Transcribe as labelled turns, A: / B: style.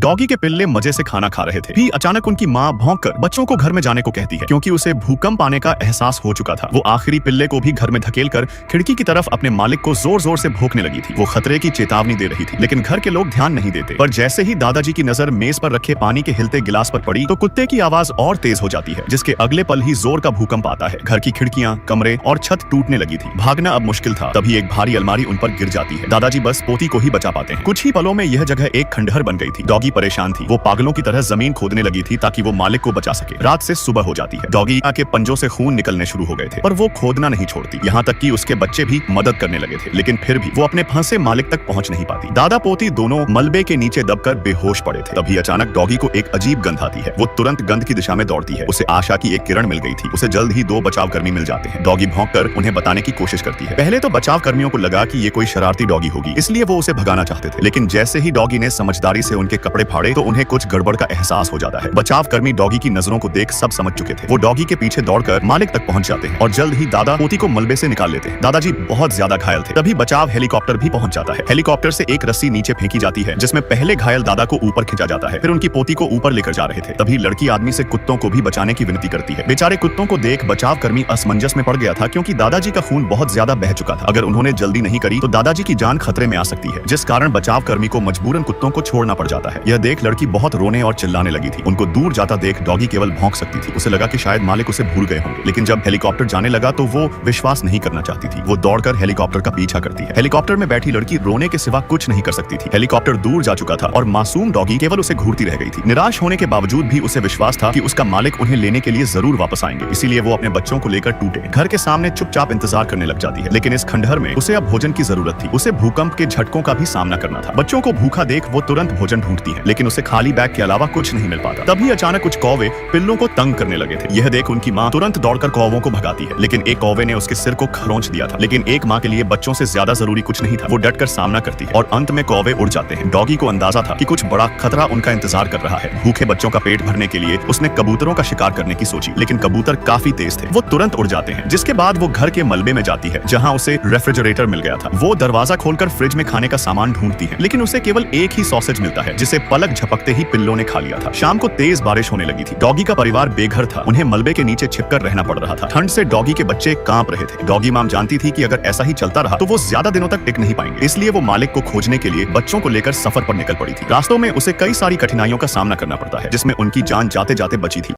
A: Doggy के पिल्ले मजे से खाना खा रहे थे भी अचानक उनकी माँ भौंककर बच्चों को घर में जाने को कहती है, क्योंकि उसे भूकंप आने का एहसास हो चुका था। वो आखिरी पिल्ले को भी घर में धकेलकर खिड़की की तरफ अपने मालिक को जोर जोर से भौंकने लगी थी। वो खतरे की चेतावनी दे रही थी, लेकिन घर के लोग ध्यान नहीं देते। पर जैसे ही दादाजी की नजर मेज पर रखे पानी के हिलते गिलास पर पड़ी तो कुत्ते की आवाज और तेज हो जाती है, जिसके अगले पल ही जोर का भूकंप आता है। घर की खिड़कियां, कमरे और छत टूटने लगी थी। भागना अब मुश्किल था। तभी एक भारी अलमारी उन पर गिर जाती है। दादाजी बस पोती को ही बचा पाते हैं। कुछ ही पलों में यह जगह एक खंडहर बन गई थी। डॉगी परेशान थी। वो पागलों की तरह जमीन खोदने लगी थी ताकि वो मालिक को बचा सके। रात से सुबह हो जाती है। डॉगी के पंजों से खून निकलने शुरू हो गए थे, पर वो खोदना नहीं छोड़ती। यहाँ तक कि उसके बच्चे भी मदद करने लगे थे, लेकिन फिर भी वो अपने फंसे मालिक तक पहुंच नहीं पाती। दादा पोती दोनों मलबे के नीचे दबकर बेहोश पड़े थे। तभी अचानक डॉगी को एक अजीब गंध आती है। वो तुरंत गंध की दिशा में दौड़ती है। उसे आशा की एक किरण मिल गई थी। उसे जल्द ही 2 बचाव कर्मी मिल जाते हैं। डॉगी भौंककर उन्हें बताने की कोशिश करती है। पहले तो बचाव कर्मियों को लगा कि ये कोई शरारती डॉगी होगी, इसलिए वो उसे भगाना चाहते थे। लेकिन जैसे ही डॉगी ने समझदारी से उनके कपड़े फाड़े तो उन्हें कुछ गड़बड़ का एहसास हो जाता है। बचाव कर्मी डॉगी की नजरों को देख सब समझ चुके थे। वो डॉगी के पीछे दौड़कर मालिक तक पहुंच जाते हैं और जल्द ही दादा पोती को मलबे से निकाल लेते हैं। दादाजी बहुत ज्यादा घायल थे। तभी बचाव हेलीकॉप्टर भी पहुंच जाता है। हेलीकॉप्टर से एक रस्सी नीचे फेंकी जाती है, जिसमें पहले घायल दादा को ऊपर खींचा जाता है। फिर उनकी पोती को ऊपर लेकर जा रहे थे। तभी लड़की आदमी से कुत्तों को भी बचाने की विनती करती है। बेचारे कुत्तों को देख बचाव कर्मी असमंजस में पड़ गया था, क्योंकि दादाजी का खून बहुत ज्यादा बह चुका था। अगर उन्होंने जल्दी नहीं करी तो दादाजी की जान खतरे में आ सकती है, जिस कारण बचाव कर्मी को मजबूरन कुत्तों को छोड़ना पड़ जाता है। यह देख लड़की बहुत रोने और चिल्लाने लगी थी। उनको दूर जाता देख डॉगी केवल भौंक सकती थी। उसे लगा कि शायद मालिक उसे भूल गए होंगे, लेकिन जब हेलीकॉप्टर जाने लगा तो वो विश्वास नहीं करना चाहती थी। वो दौड़कर हेलीकॉप्टर का पीछा करती है। हेलीकॉप्टर में बैठी लड़की रोने के सिवा कुछ नहीं कर सकती थी। हेलीकॉप्टर दूर जा चुका था और मासूम डॉगी केवल उसे घूरती रह गई थी। निराश होने के बावजूद भी उसे विश्वास था कि उसका मालिक उन्हें लेने के लिए जरूर वापस आएंगे, इसीलिए वो अपने बच्चों को लेकर टूटे घर के सामने चुपचाप इंतजार करने लग जाती है। लेकिन इस खंडहर में उसे अब भोजन की जरूरत थी। उसे भूकंप के झटकों का भी सामना करना था। बच्चों को भूखा देख वो तुरंत भोजन ढूंढती है, लेकिन उसे खाली बैग के अलावा कुछ नहीं मिल पाता। तभी अचानक कुछ कौवे पिल्लों को तंग करने लगे थे। यह देख उनकी माँ तुरंत दौड़कर कौवों को भगाती है, लेकिन एक कौवे ने उसके सिर को खरोंच दिया था। लेकिन एक माँ के लिए बच्चों से ज्यादा जरूरी कुछ नहीं था। वो डटकर सामना करती है और अंत में कौवे उड़ जाते हैं। डॉगी को अंदाजा था कि कुछ बड़ा खतरा उनका इंतजार कर रहा है। भूखे बच्चों का पेट भरने के लिए उसने कबूतरों का शिकार करने की सोची, लेकिन कबूतर काफी तेज थे। वो तुरंत उड़ जाते हैं। जिसके बाद वो घर के मलबे में जाती है, जहाँ उसे रेफ्रिजरेटर मिल गया था। वो दरवाजा खोलकर फ्रिज में खाने का सामान ढूंढती है, लेकिन उसे केवल एक ही सॉसेज मिलता है, जिसे पलक झपकते ही पिल्लों ने खा लिया था। शाम को तेज बारिश होने लगी थी। डॉगी का परिवार बेघर था। उन्हें मलबे के नीचे छिपकर रहना पड़ रहा था। ठंड से डॉगी के बच्चे कांप रहे थे। डॉगी माम जानती थी कि अगर ऐसा ही चलता रहा तो वो ज्यादा दिनों तक टिक नहीं पाएंगे, इसलिए वो मालिक को खोजने के लिए बच्चों को लेकर सफर पर निकल पड़ी थी। रास्तों में उसे कई सारी कठिनाइयों का सामना करना पड़ता है, जिसमें उनकी जान जाते जाते बची थी।